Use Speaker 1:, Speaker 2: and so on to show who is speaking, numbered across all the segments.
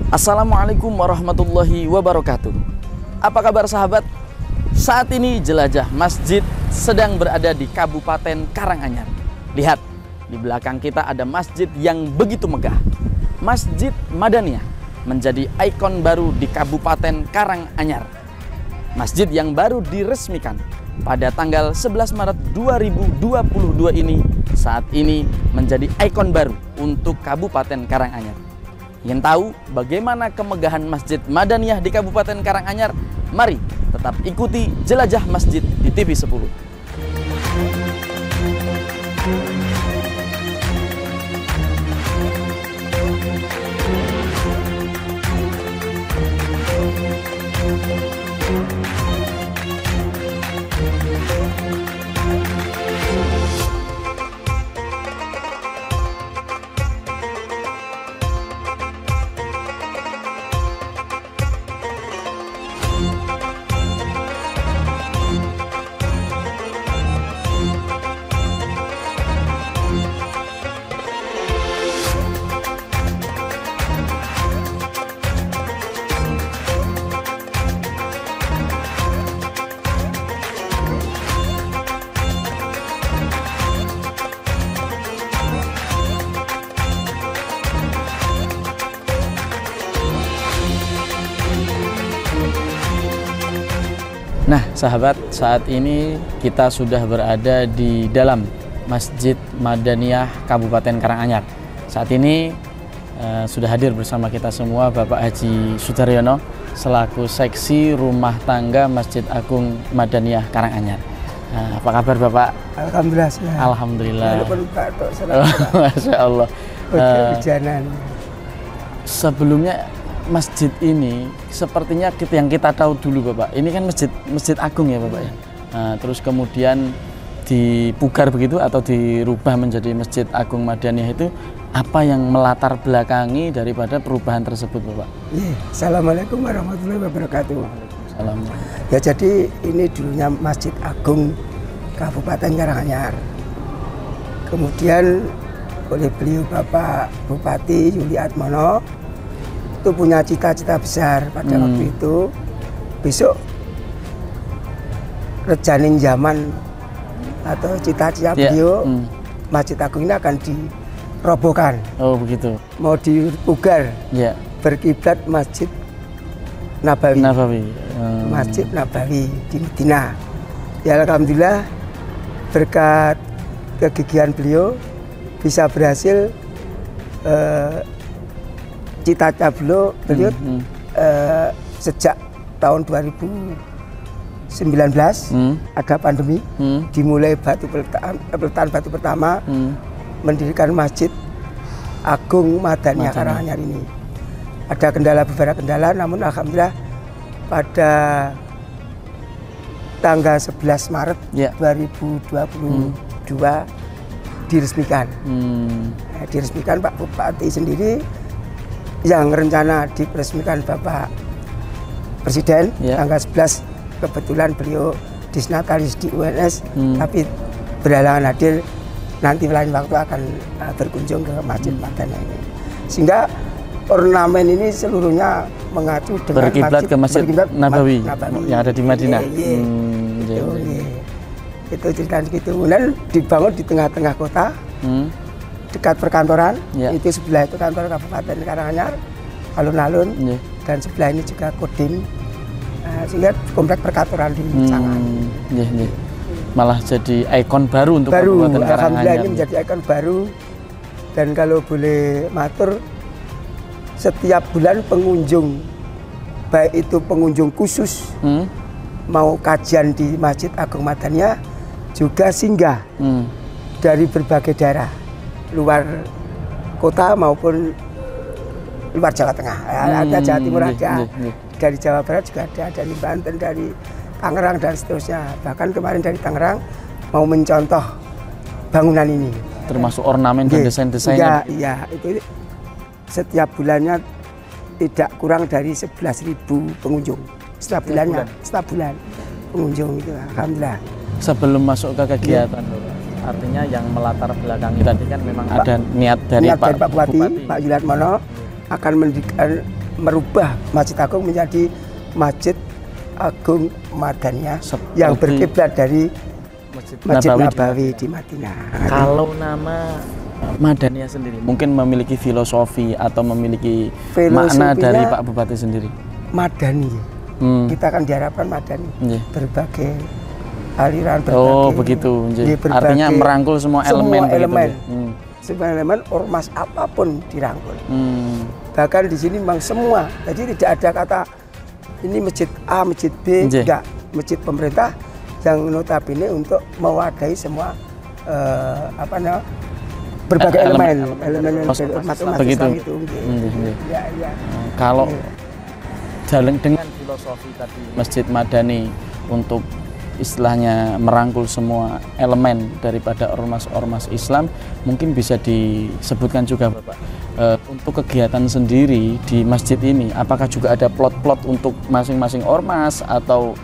Speaker 1: Assalamualaikum warahmatullahi wabarakatuh. Apa kabar sahabat? Saat ini jelajah masjid sedang berada di Kabupaten Karanganyar. Lihat, di belakang kita ada masjid yang begitu megah. Masjid Madaniyah menjadi ikon baru di Kabupaten Karanganyar. Masjid yang baru diresmikan pada tanggal 11 Maret 2022 ini saat ini menjadi ikon baru untuk Kabupaten Karanganyar. Ingin tahu bagaimana kemegahan Masjid Madaniyah di Kabupaten Karanganyar? Mari tetap ikuti jelajah masjid di TV 10. Nah sahabat, saat ini kita sudah berada di dalam Masjid Madaniyah Kabupaten Karanganyar. Saat ini sudah hadir bersama kita semua Bapak Haji Sudaryono selaku Seksi Rumah Tangga Masjid Agung Madaniyah Karanganyar. Apa kabar Bapak?
Speaker 2: Alhamdulillah.
Speaker 1: Alhamdulillah. Masya Allah. Sebelumnya masjid ini sepertinya yang kita tahu dulu Bapak, ini kan masjid agung ya Bapak ya. Terus kemudian dipugar begitu atau dirubah menjadi Masjid Agung Madaniyah, itu apa yang melatar belakangi daripada perubahan tersebut Bapak?
Speaker 2: Assalamualaikum warahmatullahi wabarakatuh.
Speaker 1: Salam.
Speaker 2: Ya, jadi ini dulunya Masjid Agung Kabupaten Karanganyar. Kemudian oleh beliau Bapak Bupati Yuli Atmono itu punya cita-cita besar pada waktu itu, besok rejaning zaman atau cita-cita beliau Masjid Agung ini akan dirobohkan.
Speaker 1: Oh begitu.
Speaker 2: Mau dipugar. Ya. Berkiblat Masjid Nabawi. Masjid Nabawi di Madinah. Ya alhamdulillah berkat kegigihan beliau bisa berhasil. Cita-cita beliau sejak tahun 2019 ada pandemi, dimulai peletakan batu pertama, mendirikan Masjid Agung Madaniyah Karanganyar ini. Ada beberapa kendala, namun alhamdulillah pada tanggal 11 Maret 2022 diresmikan. Diresmikan Pak Bupati sendiri, yang rencana diresmikan Bapak Presiden tanggal 11, kebetulan beliau disnatalis di UNS, tapi berhalangan hadir. Nanti lain waktu akan berkunjung ke Masjid Madaniyah ini, sehingga ornamen ini seluruhnya mengacu dengan
Speaker 1: berkiblat ke Masjid Nabawi yang ada di Madinah.
Speaker 2: Itu cerita gitu. Kemudian dibangun di tengah-tengah kota, dekat perkantoran, itu sebelah itu kantor Kabupaten Karanganyar, alun-alun, dan sebelah ini juga Kodim, sehingga komplek perkantoran di Cangan.
Speaker 1: Malah jadi ikon baru untuk Kabupaten Karanganyar.
Speaker 2: Alhamdulillah ini menjadi ikon baru, dan kalau boleh matur, setiap bulan pengunjung, baik itu pengunjung khusus mau kajian di Masjid Agung Madaniyah, juga singgah dari berbagai daerah, luar kota maupun luar Jawa Tengah. Ada Jawa Timur, ada dari Jawa Barat juga ada dari Banten, dari Tangerang dan seterusnya. Bahkan kemarin dari Tangerang mau mencontoh bangunan ini.
Speaker 1: Termasuk ornamen dan desain-desainnya.
Speaker 2: Iya, itu setiap bulannya tidak kurang dari 11.000 pengunjung. Setiap bulan pengunjung itu, alhamdulillah.
Speaker 1: Sebelum masuk ke kegiatan, Artinya yang melatar belakangi tadi kan memang ada niat dari Pak
Speaker 2: Bupati, Pak Yuliatmono akan merubah Masjid Agung menjadi Masjid Agung Madaniyah yang berkiblat dari Masjid Nabawi di Madinah.
Speaker 1: Kalau nama Madaniyah sendiri mungkin memiliki filosofi atau memiliki makna dari Pak Bupati sendiri.
Speaker 2: Madani. Kita akan diharapkan madani. Berbagai aliran,
Speaker 1: berbagai. Oh begitu. Artinya merangkul semua elemen.
Speaker 2: Semua elemen ormas apapun dirangkul. Bahkan di sini memang semua. Jadi tidak ada kata ini masjid A, masjid B, enggak. Masjid pemerintah yang notabene untuk mewadahi semua berbagai elemen ormas Islam itu. Ya.
Speaker 1: Kalau jalan dengan filosofi tadi Masjid Madani untuk istilahnya merangkul semua elemen daripada ormas-ormas Islam, mungkin bisa disebutkan juga Bapak untuk kegiatan sendiri di masjid ini, apakah juga ada plot-plot untuk masing-masing ormas atau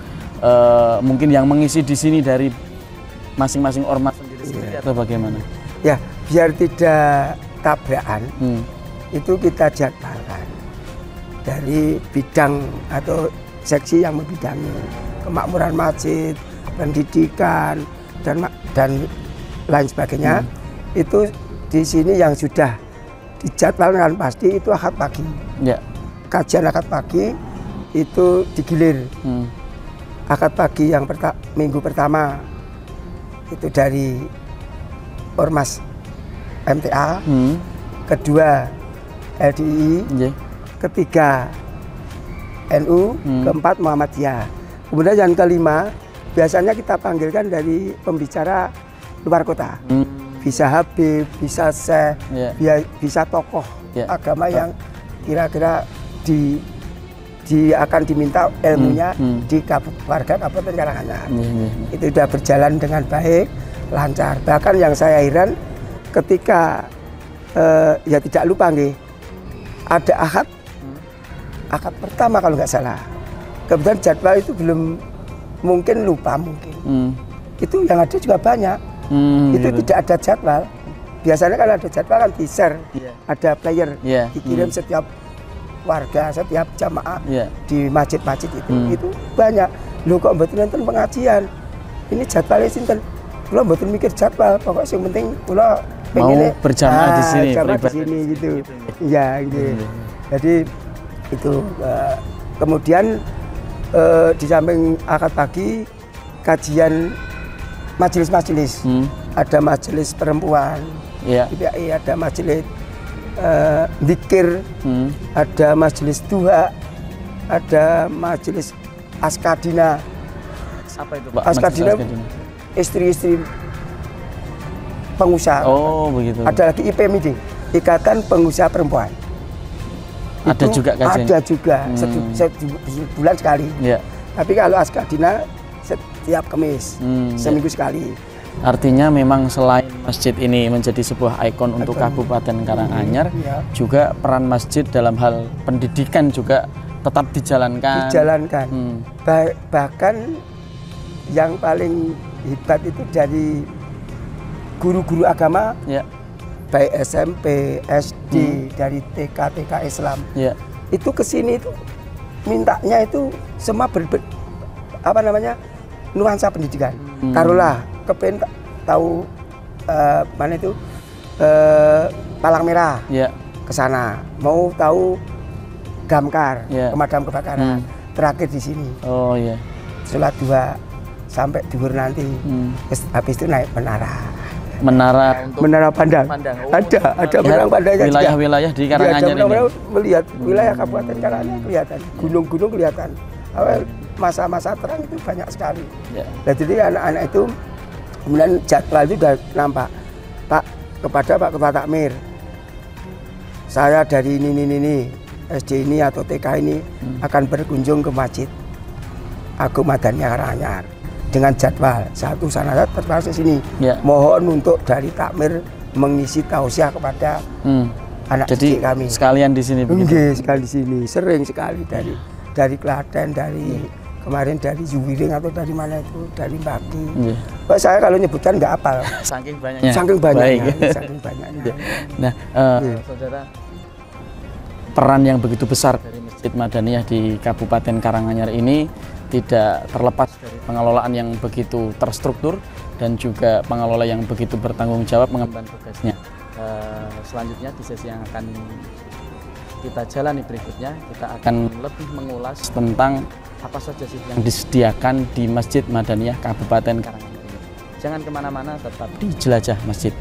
Speaker 1: mungkin yang mengisi di sini dari masing-masing ormas sendiri atau bagaimana?
Speaker 2: Ya, biar tidak tabrakan, itu kita jadwalkan dari bidang atau seksi yang membidangi kemakmuran masjid, pendidikan dan lain sebagainya. Itu di sini yang sudah dijadwalkan pasti itu Ahad pagi. Ya. Kajian Ahad pagi itu digilir. Ahad pagi yang minggu pertama itu dari Ormas MTA, kedua LDI, ketiga NU, keempat Muhammadiyah. Kemudian yang kelima biasanya kita panggilkan dari pembicara luar kota, bisa Habib, bisa Syekh, bisa tokoh agama yang kira-kira akan diminta ilmunya di warga Kabupaten Karanganyar. Itu sudah berjalan dengan baik, lancar. Bahkan yang saya heran ketika ya tidak lupa ada Ahad pertama kalau nggak salah. Kebetulan jadwal itu belum mungkin lupa itu yang ada juga banyak. Itu gitu. Tidak ada jadwal. Biasanya kalau ada jadwal kan di-share, ada player dikirim setiap warga, setiap jamaah di masjid-masjid itu banyak. Loh kok mboten nonton pengajian? Ini jadwalnya sinten? Kula mboten mikir jadwal, pokoknya yang penting kula
Speaker 1: mau berjamaah di sini,
Speaker 2: gitu. Iya, gitu. Jadi itu kemudian di samping akad pagi kajian majelis-majelis. Ada majelis perempuan, ada majelis zikir, ada majelis duha, ada majelis askadina.
Speaker 1: Apa itu Pak?
Speaker 2: Askadina istri-istri pengusaha.
Speaker 1: Oh begitu.
Speaker 2: Ada lagi IPMID, Ikatan Pengusaha Perempuan.
Speaker 1: Ada juga kajian?
Speaker 2: Ada juga, sebulan sekali. Tapi kalau askadina setiap Kamis, seminggu sekali.
Speaker 1: Artinya memang selain masjid ini menjadi sebuah ikon untuk Kabupaten Karanganyar, juga peran masjid dalam hal pendidikan juga tetap dijalankan. Bahkan yang paling hebat itu dari guru-guru agama, baik SMP, SD, dari TK Islam, itu kesini itu mintanya itu semua nuansa pendidikan. Taruhlah kepengen tahu mana itu palang merah, ke sana. Mau tahu damkar, pemadam kebakaran, terakhir di sini. Oh iya. Sholat 2 sampai duhur nanti, habis itu naik menara pandang. Oh, ada menara pandangnya. Wilayah-wilayah di Karanganyar ini.
Speaker 2: Melihat wilayah Kabupaten Karanganyar kelihatan, gunung-gunung kelihatan. Masa-masa terang itu banyak sekali. Nah, jadi anak-anak itu kemudian jadwal itu sudah nampak. Pak, kepada Pak Kepala Takmir, saya dari ini SD ini atau TK ini akan berkunjung ke Masjid Agung Madaniyah Karanganyar dengan jadwal satu sana termasuk sini. Mohon untuk dari Takmir mengisi tausiah kepada anak didik kami.
Speaker 1: Sekalian di sini begitu.
Speaker 2: Sekali di sini, sering sekali dari Klaten, dari kemarin dari Zuwiring atau dari mana itu, dari Baki. Saya kalau nyebutkan nggak apal.
Speaker 1: Saking banyaknya.
Speaker 2: Saking banyaknya.
Speaker 1: Baik.
Speaker 2: Saking banyaknya.
Speaker 1: Nah, saudara, peran yang begitu besar dari Masjid Madaniyah di Kabupaten Karanganyar ini tidak terlepas dari pengelolaan yang begitu terstruktur dan juga pengelola yang begitu bertanggung jawab mengemban tugasnya. Selanjutnya di sesi yang akan kita jalani berikutnya, kita akan lebih mengulas tentang apa saja sih yang disediakan di Masjid Madaniyah Kabupaten Karanganyar ini. Jangan kemana-mana, tetap di Jelajah Masjid.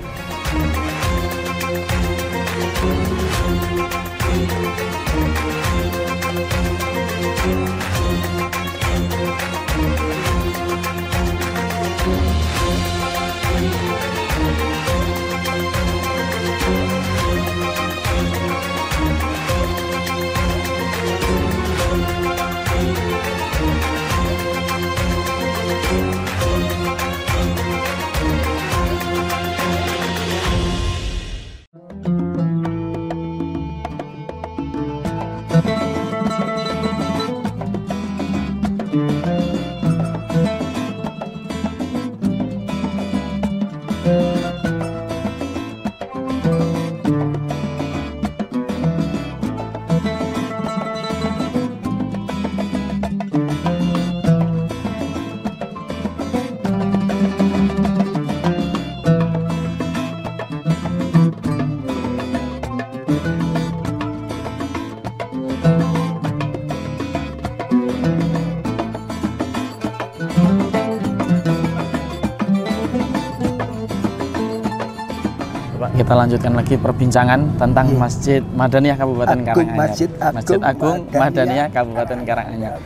Speaker 1: Kita lanjutkan lagi perbincangan tentang Masjid Madaniyah Kabupaten Karanganyar. Masjid Agung Madaniyah Kabupaten Karanganyar.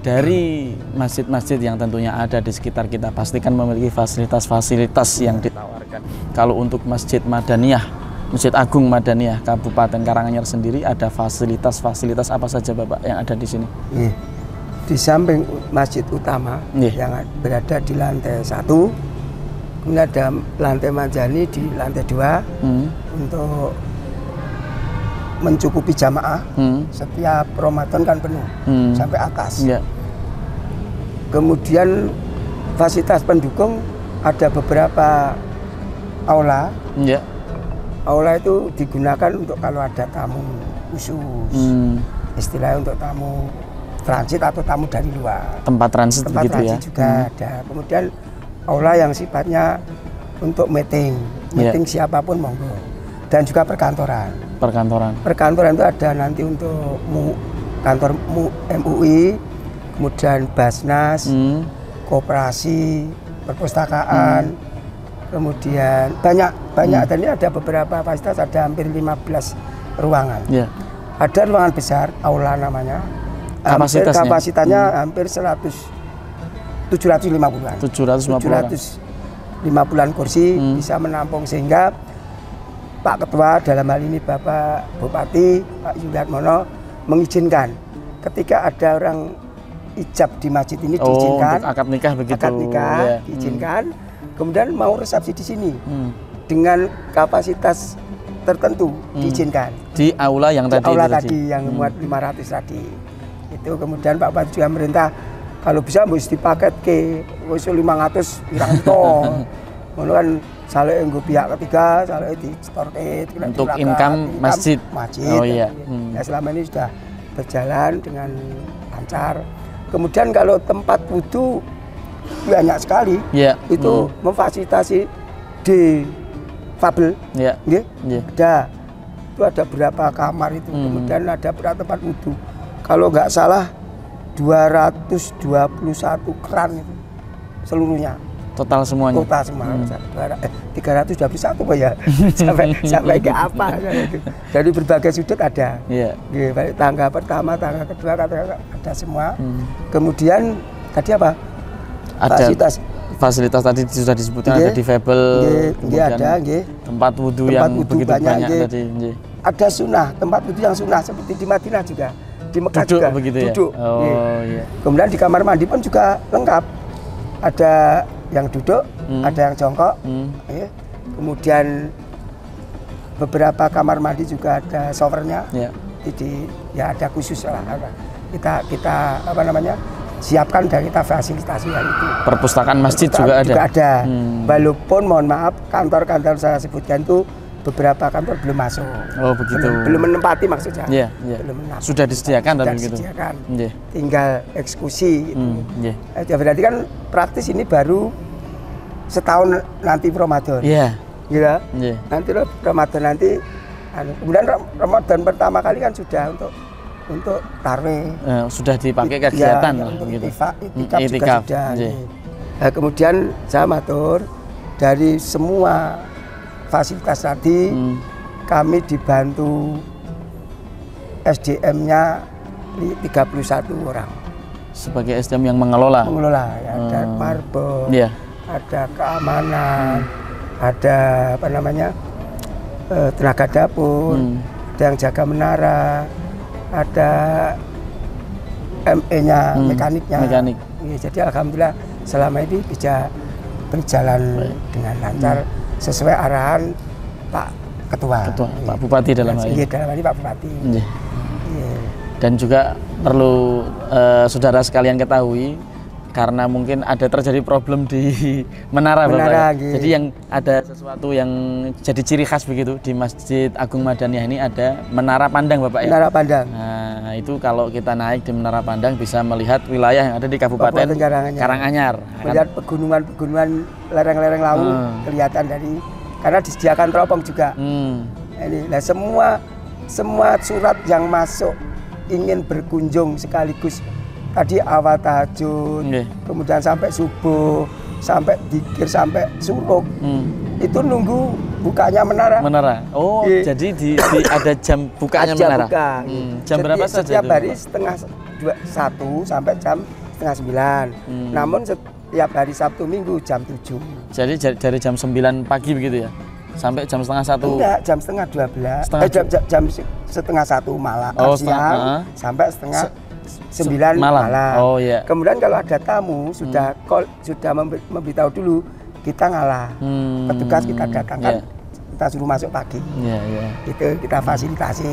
Speaker 1: Dari masjid-masjid yang tentunya ada di sekitar kita, pastikan memiliki fasilitas-fasilitas yang ditawarkan. Kalau untuk Masjid Madaniyah, Masjid Agung Madaniyah Kabupaten Karanganyar sendiri, ada fasilitas-fasilitas apa saja Bapak yang ada di sini?
Speaker 2: Di samping masjid utama yang berada di lantai 1, kemudian ada lantai Majani di lantai 2 untuk mencukupi jamaah. Setiap Ramadan kan penuh sampai atas. Kemudian fasilitas pendukung ada beberapa aula. Aula itu digunakan untuk kalau ada tamu khusus, istilahnya untuk tamu transit atau tamu dari luar.
Speaker 1: Tempat transit
Speaker 2: juga ada. Kemudian aula yang sifatnya untuk meeting siapapun monggo. Dan juga perkantoran. Perkantoran itu ada nanti untuk kantor MUI, kemudian Basnas, koperasi, perpustakaan, kemudian banyak dan ini ada beberapa fasilitas, ada hampir 15 ruangan. Ada ruangan besar, aula namanya. Kapasitasnya hampir 750-an. 750-an kursi bisa menampung, sehingga Pak Ketua dalam hal ini Bapak Bupati Pak Yuliatmono mengizinkan ketika ada orang ijab di masjid ini diizinkan.
Speaker 1: Akad nikah begitu.
Speaker 2: Akad nikah diizinkan. Kemudian mau resepsi di sini dengan kapasitas tertentu diizinkan.
Speaker 1: Di aula yang tadi.
Speaker 2: Aula tadi yang muat 500 tadi. Itu kemudian Pak Bupati juga merintah kalau bisa mesti dipaket ke 500 pirang ton. Ngono kan saleh nggo pihak ketiga, saleh di storket
Speaker 1: untuk income masjid. Oh iya.
Speaker 2: Ya selama ini sudah berjalan dengan lancar. Kemudian kalau tempat wudhu banyak sekali. Itu memfasilitasi di fabel. Ada. Itu ada berapa kamar itu. Kemudian ada berapa tempat wudhu. Kalau nggak salah 221 keran itu seluruhnya.
Speaker 1: Total semuanya.
Speaker 2: Total semua. 321 Pak ya. sampai ke apa gitu. Dari berbagai sudut ada. Baik tangga pertama, tangga kedua, ada semua. Kemudian tadi apa?
Speaker 1: Fasilitas tadi sudah disebutkan, ada difabel, kemudian
Speaker 2: ada,
Speaker 1: tempat wudhu yang begitu banyak tadi.
Speaker 2: Ada sunnah, tempat wudhu yang sunnah seperti di Madinah juga. Di Mekah
Speaker 1: duduk
Speaker 2: juga
Speaker 1: begitu
Speaker 2: duduk.
Speaker 1: Ya?
Speaker 2: Kemudian di kamar mandi pun juga lengkap. Ada yang duduk, ada yang jongkok. Kemudian beberapa kamar mandi juga ada showernya. Jadi ya ada khusus lah. Kita apa namanya? siapkan dan kita fasilitasi hal itu.
Speaker 1: Perpustakaan masjid juga ada.
Speaker 2: Walaupun mohon maaf kantor-kantor saya sebutkan itu beberapa kantor belum masuk.
Speaker 1: Oh begitu.
Speaker 2: Belum menempati maksudnya.
Speaker 1: Iya.
Speaker 2: Belum menempati.
Speaker 1: Sudah disediakan
Speaker 2: Sudah
Speaker 1: begitu.
Speaker 2: disediakan. Tinggal eksekusi. Ya, berarti kan praktis ini baru setahun nanti Ramadan.
Speaker 1: Iya.
Speaker 2: Gila. Nanti Ramadan nanti. Kemudian Ramadan pertama kali kan sudah untuk tarwih.
Speaker 1: Sudah dipakai kegiatan
Speaker 2: ya,
Speaker 1: lah gitu.
Speaker 2: Itikaf juga sudah. Nah, kemudian saya matur dari semua fasilitas tadi kami dibantu SDM-nya 31 orang.
Speaker 1: Sebagai SDM yang mengelola.
Speaker 2: Ya, ada marbot, ada keamanan, ada apa namanya tenaga dapur, ada yang jaga menara, ada ME-nya, mekaniknya. Ya, jadi alhamdulillah selama ini bisa berjalan dengan lancar sesuai arahan Pak Ketua.
Speaker 1: Pak Bupati dalam hal ini.
Speaker 2: Iya, dalam hal ini Pak Bupati.
Speaker 1: Dan juga perlu saudara sekalian ketahui, karena mungkin ada terjadi problem di menara Bapak. Jadi yang ada sesuatu yang jadi ciri khas begitu di Masjid Agung Madaniyah ini ada menara pandang Bapak ya.
Speaker 2: Menara pandang.
Speaker 1: Nah, itu kalau kita naik di menara pandang bisa melihat wilayah yang ada di Kabupaten Karanganyar.
Speaker 2: Melihat pegunungan-pegunungan, lereng-lereng laut kelihatan dari karena disediakan teropong juga. Ini nah semua surat yang masuk ingin berkunjung sekaligus tadi awal tahajud, kemudian sampai subuh, sampai dzikir, sampai suruk, itu nunggu bukanya menara.
Speaker 1: Oh, jadi ada jam bukanya menara.
Speaker 2: Buka.
Speaker 1: Jam berapa saja?
Speaker 2: Setiap hari setengah 1 sampai jam setengah 9. Namun setiap hari Sabtu Minggu jam 7.
Speaker 1: Jadi dari jam 9 pagi begitu ya? Sampai jam setengah 1?
Speaker 2: Enggak, jam setengah 12. Jam setengah 1 malam, siang, sampai setengah 9 malam.
Speaker 1: Oh iya.
Speaker 2: Kemudian kalau ada tamu sudah memberitahu dulu, kita ngalah. Petugas kita datangkan, kita suruh masuk pagi. Itu kita fasilitasi.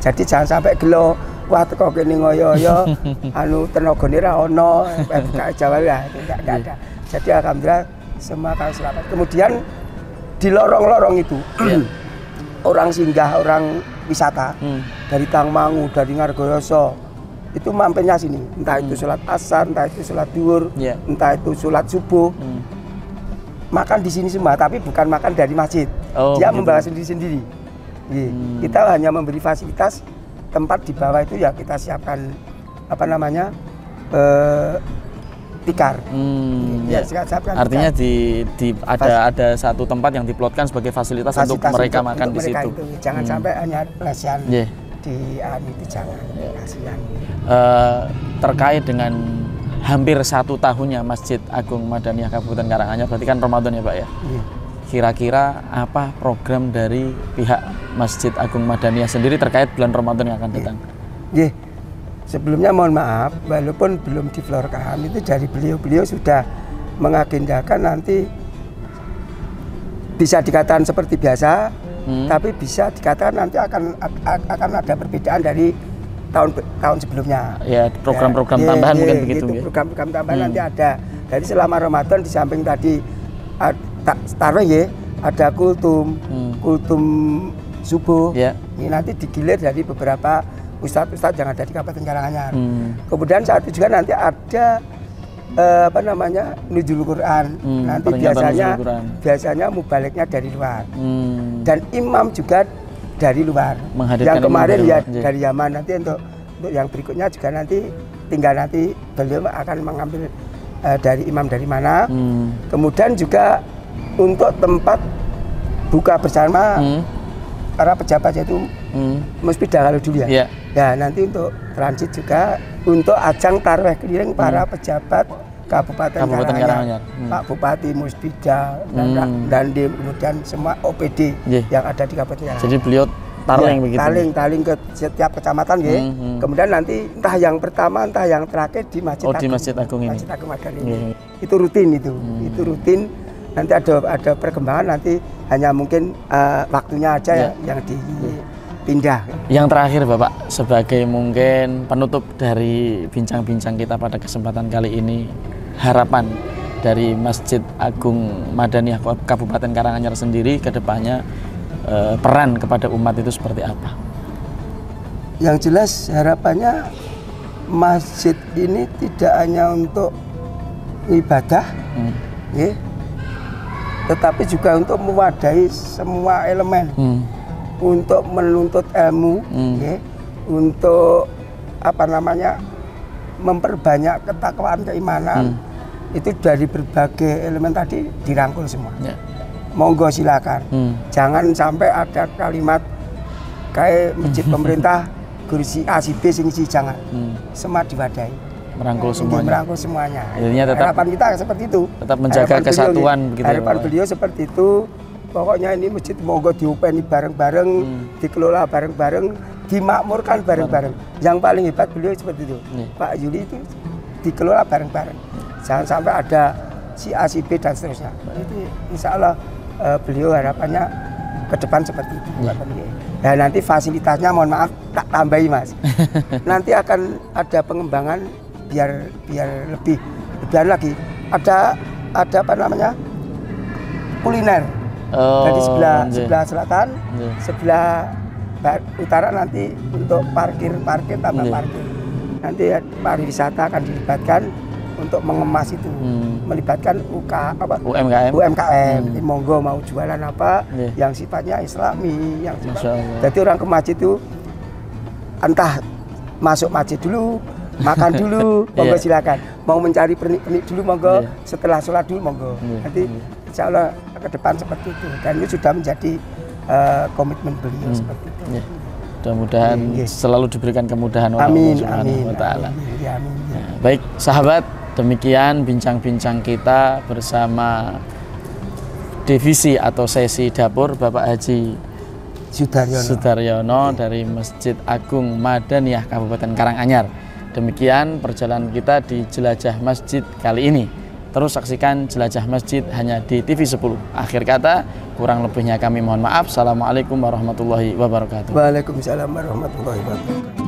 Speaker 2: Jadi jangan sampai gelo, wah teko kene ngoyo-yo, tenagane ra ono, gak Jawa ya, itu enggak ada. Jadi alhamdulillah semua kami selamat. Kemudian di lorong-lorong itu orang singgah, orang wisata dari Tangmangu, dari Ngargoyoso itu mampirnya sini, entah itu sholat asar, entah itu sholat duhur, entah itu sholat subuh, makan di sini semua, tapi bukan makan dari masjid. Dia membawa sendiri-sendiri. Kita hanya memberi fasilitas tempat di bawah itu ya kita siapkan apa namanya tikar.
Speaker 1: Artinya ada satu tempat yang diplotkan sebagai fasilitas untuk mereka makan di situ.
Speaker 2: Jangan sampai hanya pelesian. Di jangan kasihan.
Speaker 1: Terkait dengan hampir 1 tahunnya Masjid Agung Madaniyah Kabupaten Karanganyar, berarti kan Ramadan ya Pak ya? Kira-kira apa program dari pihak Masjid Agung Madaniyah sendiri terkait bulan Ramadan yang akan datang?
Speaker 2: Sebelumnya mohon maaf, walaupun belum diflorkan, itu dari beliau sudah mengagendakan nanti bisa dikatakan seperti biasa, tapi bisa dikatakan nanti akan ada perbedaan dari tahun sebelumnya.
Speaker 1: Ya, program-program tambahan mungkin begitu.
Speaker 2: Program-program tambahan nanti ada. Jadi selama Ramadan di samping tadi taruh ada kultum subuh. Ini nanti digilir dari beberapa ustadz-ustadz yang ada di Kabupaten Karanganyar. Kemudian saat itu juga nanti ada nuzul Quran. Nanti biasanya mubaliknya dari luar. Dan imam juga dari luar. Yang kemarin dari Yaman. Nanti untuk yang berikutnya juga nanti tinggal nanti beliau akan mengambil dari imam dari mana. Kemudian juga untuk tempat buka bersama para pejabat yaitu Muspidah kalau dulu ya. Ya nanti untuk transit juga untuk ajang tarawih keliling para pejabat Kabupaten Karanganyar. Pak Bupati, Muspidah, dan kemudian semua OPD yang ada di Kabupaten Karanganyar.
Speaker 1: Jadi beliau taling begitu.
Speaker 2: Taling ke setiap kecamatan Kemudian nanti entah yang pertama entah yang terakhir di Masjid Agung.
Speaker 1: Di Masjid Agung ini.
Speaker 2: Masjid Agung ini. Itu rutin itu. Itu rutin. Nanti ada perkembangan nanti hanya mungkin waktunya aja yang pindah.
Speaker 1: Yang terakhir Bapak, sebagai mungkin penutup dari bincang-bincang kita pada kesempatan kali ini, harapan dari Masjid Agung Madaniyah Kabupaten Karanganyar sendiri ke depannya, peran kepada umat itu seperti apa?
Speaker 2: Yang jelas harapannya masjid ini tidak hanya untuk ibadah, ya, tetapi juga untuk mewadahi semua elemen, untuk menuntut ilmu, ya, untuk apa namanya, memperbanyak ketakwaan keimanan. Itu dari berbagai elemen tadi dirangkul semua. Monggo silakan. Jangan sampai ada kalimat kayak masjid pemerintah guru si A si B si jangan. Semua diwadahi. Merangkul semuanya. Merangkul semuanya.
Speaker 1: Intinya tetap,
Speaker 2: harapan kita seperti itu.
Speaker 1: Tetap menjaga harapan kesatuan
Speaker 2: beliau,
Speaker 1: begitu.
Speaker 2: Harapan ya, beliau seperti itu. Pokoknya ini masjid monggo diupeni bareng-bareng, dikelola bareng-bareng, dimakmurkan bareng-bareng. Yang paling hebat beliau seperti itu. Pak Yuli itu dikelola bareng-bareng. Jangan sampai ada si A, si B dan seterusnya. Itu insya Allah beliau harapannya ke depan seperti itu. Ya nanti fasilitasnya mohon maaf tak tambahi Mas. Nanti akan ada pengembangan biar lebih lagi. Ada apa namanya, kuliner. Jadi sebelah selatan, sebelah utara nanti untuk parkir tambah parkir. Nanti pariwisata akan dilibatkan untuk mengemas itu, melibatkan UMKM. Monggo mau jualan apa yang sifatnya Islami, yang jadi orang ke masjid itu entah masuk masjid dulu, makan dulu, monggo silakan. Mau mencari pernik-pernik dulu monggo, setelah sholat dulu monggo. Nanti insya Allah ke depan seperti itu, dan itu sudah menjadi komitmen beliau seperti itu.
Speaker 1: Mudah-mudahan selalu diberikan kemudahan oleh Allah Subhanahu wa Ta'ala. Baik sahabat, demikian bincang-bincang kita bersama divisi atau sesi dapur Bapak Haji Sudaryono dari Masjid Agung Madaniyah Kabupaten Karanganyar. Demikian perjalanan kita di Jelajah Masjid kali ini. Terus saksikan Jelajah Masjid hanya di TV 10. Akhir kata, kurang lebihnya kami mohon maaf. Assalamualaikum warahmatullahi wabarakatuh.
Speaker 2: Waalaikumsalam warahmatullahi wabarakatuh.